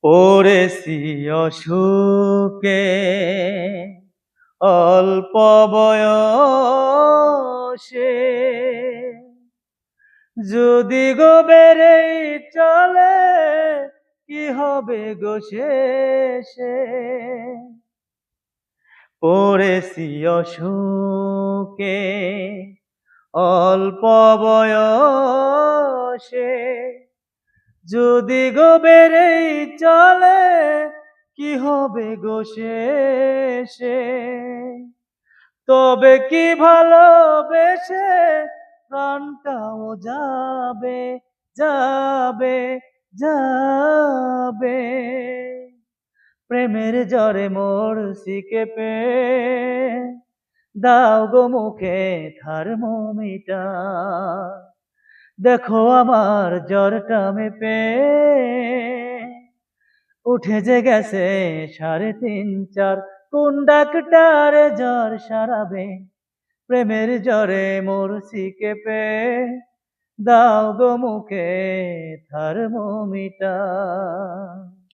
পড়েছি অসুখে অল্প বয়সে, যদি গো বেড়েই চলে কি হবে গো শেষে। পড়েছি অসুখে অল্প বয়সে, যদি গো বেড়েই চলে কি হবে গো শেষে। তবে কি ভালোবেসে প্রাণটাও যাবে যাবে যাবে। প্রেমের জ্বরে মরছি কেঁপে, দাও গো মুখে থার্মোমিটার। দেখো আমার জ্বরটা মেপে, উঠে যে গেছে 3.5-4। কোন ডাক্তার জ্বর সারাবে? প্রেমের জ্বরে মরছি কেঁপে, দাও গো মুখে থার্মোমিটার।